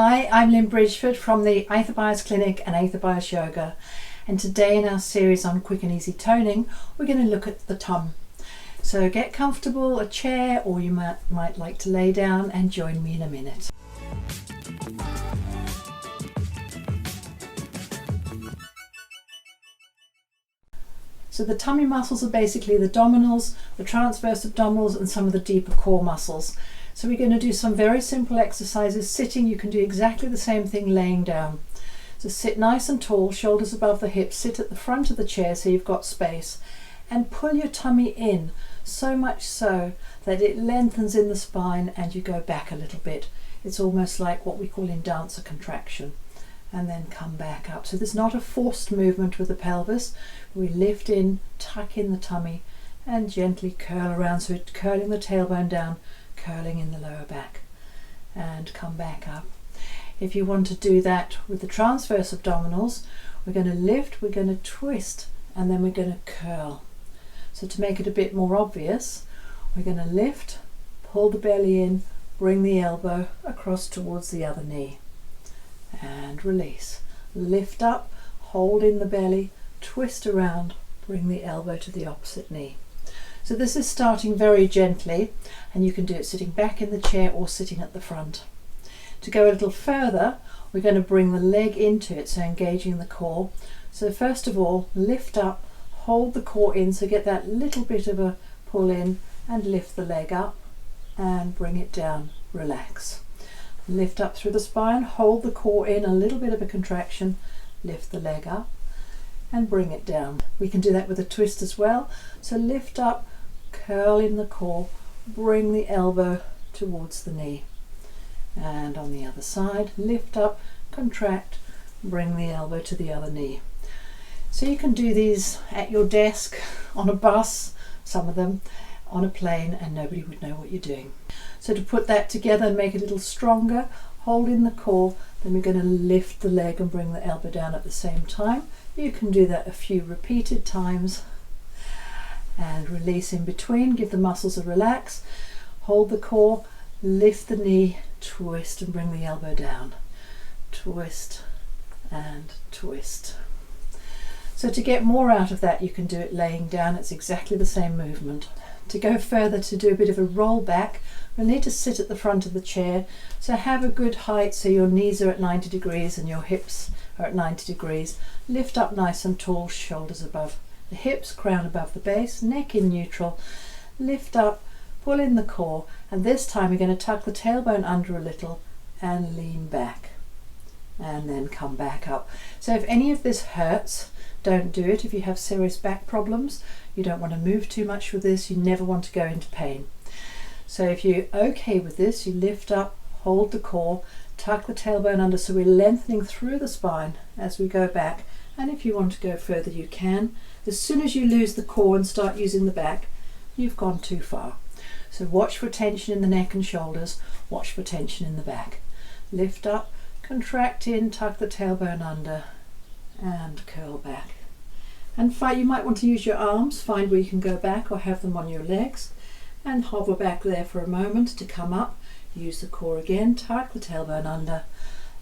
Hi, I'm Lynn Bridgeford from the Aetherbias Clinic and Aetherbias Yoga, and today in our series on quick and easy toning we're going to look at the tum. So get comfortable, a chair, or you might like to lay down and join me in a minute. So the tummy muscles are basically the abdominals, the transverse abdominals and some of the deeper core muscles. So we're going to do some very simple exercises. Sitting, you can do exactly the same thing laying down. So sit nice and tall, shoulders above the hips, sit at the front of the chair so you've got space, and pull your tummy in, so much so that it lengthens in the spine and you go back a little bit. It's almost like what we call in dance a contraction. And then come back up. So there's not a forced movement with the pelvis. We lift in, tuck in the tummy and gently curl around. So we're curling the tailbone down, curling in the lower back, and come back up. If you want to do that with the transverse abdominals, we're going to lift, we're going to twist, and then we're going to curl. So to make it a bit more obvious, we're going to lift, pull the belly in, bring the elbow across towards the other knee, and release. Lift up, hold in the belly, twist around, bring the elbow to the opposite knee. So this is starting very gently, and you can do it sitting back in the chair or sitting at the front. To go a little further, we're going to bring the leg into it, so engaging the core. So first of all, lift up, hold the core in, so get that little bit of a pull in, and lift the leg up and bring it down, relax. Lift up through the spine, hold the core in, a little bit of a contraction, lift the leg up and bring it down. We can do that with a twist as well. So lift up, curl in the core, bring the elbow towards the knee. And on the other side, lift up, contract, bring the elbow to the other knee. So you can do these at your desk, on a bus, some of them, on a plane, and nobody would know what you're doing. So to put that together and make it a little stronger, hold in the core, then we're going to lift the leg and bring the elbow down at the same time. You can do that a few repeated times and release in between, give the muscles a relax, hold the core, lift the knee, twist and bring the elbow down, twist and twist. So to get more out of that, you can do it laying down. It's exactly the same movement. To go further, to do a bit of a roll back, we'll need to sit at the front of the chair. So have a good height so your knees are at 90 degrees and your hips are at 90 degrees. Lift up nice and tall, shoulders above the hips, crown above the base, neck in neutral. Lift up, pull in the core, and this time we're going to tuck the tailbone under a little and lean back. And then come back up. So if any of this hurts, don't do it. If you have serious back problems, you don't want to move too much with this, you never want to go into pain. So if you're okay with this, you lift up, hold the core, tuck the tailbone under, so we're lengthening through the spine as we go back. And if you want to go further, you can. As soon as you lose the core and start using the back, you've gone too far. So watch for tension in the neck and shoulders, watch for tension in the back. Lift up, contract in, tuck the tailbone under, and curl back. And you might want to use your arms, find where you can go back or have them on your legs, and hover back there for a moment to come up. Use the core again, tuck the tailbone under,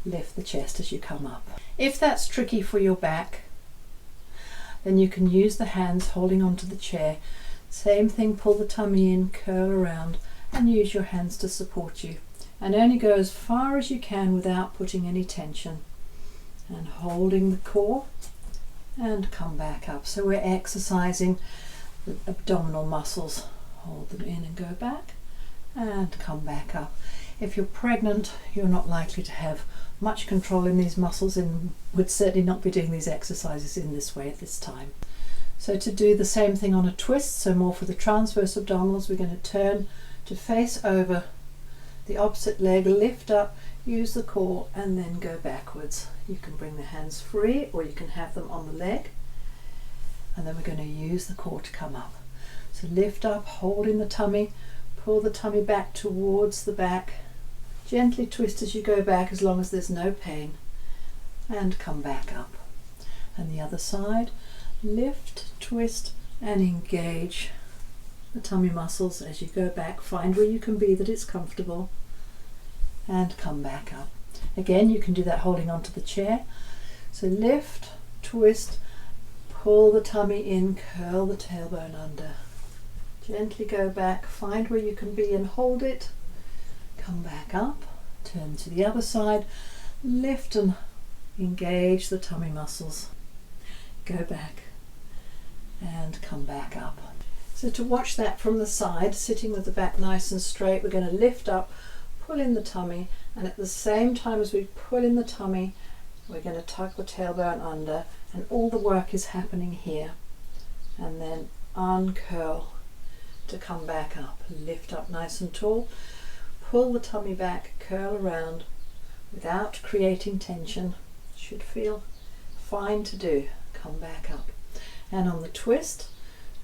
lift the chest as you come up. If that's tricky for your back, then you can use the hands holding onto the chair. Same thing, pull the tummy in, curl around, and use your hands to support you. And only go as far as you can without putting any tension. And holding the core and come back up. So we're exercising the abdominal muscles. Hold them in and go back and come back up. If you're pregnant, you're not likely to have much control in these muscles and would certainly not be doing these exercises in this way at this time. So to do the same thing on a twist, so more for the transverse abdominals, we're going to turn to face over the opposite leg, lift up, use the core and then go backwards. You can bring the hands free or you can have them on the leg, and then we're going to use the core to come up. So lift up, hold in the tummy, pull the tummy back towards the back, gently twist as you go back as long as there's no pain, and come back up. And the other side, lift, twist and engage the tummy muscles as you go back. Find where you can be that it's comfortable and come back up. Again, you can do that holding onto the chair. So lift, twist, pull the tummy in, curl the tailbone under. Gently go back, find where you can be and hold it. Come back up, turn to the other side, lift and engage the tummy muscles. Go back and come back up. So to watch that from the side, sitting with the back nice and straight, we're going to lift up, pull in the tummy, and at the same time as we pull in the tummy, we're going to tuck the tailbone under, and all the work is happening here. And then uncurl to come back up. Lift up nice and tall, pull the tummy back, curl around without creating tension. Should feel fine to do. Come back up. And on the twist,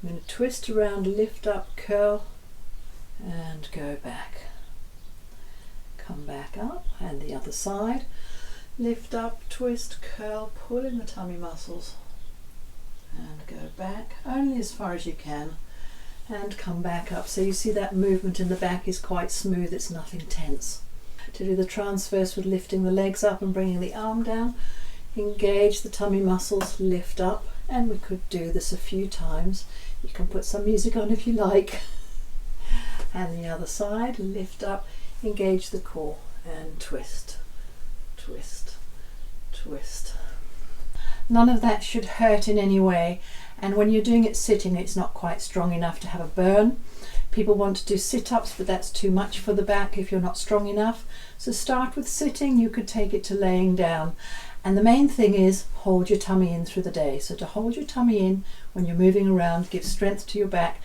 I'm going to twist around, lift up, curl, and go back. Come back up, and the other side. Lift up, twist, curl, pull in the tummy muscles, and go back only as far as you can, and come back up. So you see that movement in the back is quite smooth, it's nothing tense. To do the transverse with lifting the legs up and bringing the arm down, engage the tummy muscles, lift up, and we could do this a few times. You can put some music on if you like. And the other side, lift up, engage the core, and twist, twist, twist. None of that should hurt in any way, and when you're doing it sitting, it's not quite strong enough to have a burn. People want to do sit-ups, but that's too much for the back if you're not strong enough. So start with sitting, you could take it to laying down. And the main thing is hold your tummy in through the day. So to hold your tummy in when you're moving around gives strength to your back,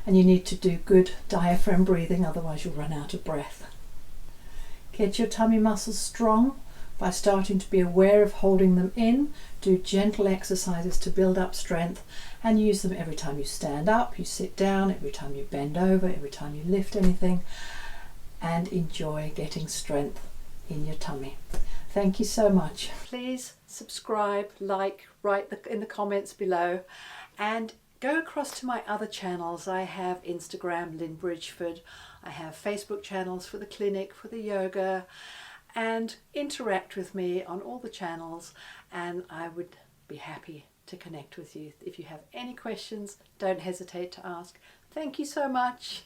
and you need to do good diaphragm breathing, otherwise you'll run out of breath. Get your tummy muscles strong by starting to be aware of holding them in. Do gentle exercises to build up strength, and use them every time you stand up, you sit down, every time you bend over, every time you lift anything, and enjoy getting strength in your tummy. Thank you so much. Please subscribe, like, write in the comments below, and go across to my other channels. I have Instagram, Lynn Bridgeford. I have Facebook channels for the clinic, for the yoga, and interact with me on all the channels, and I would be happy to connect with you. If you have any questions, don't hesitate to ask. Thank you so much.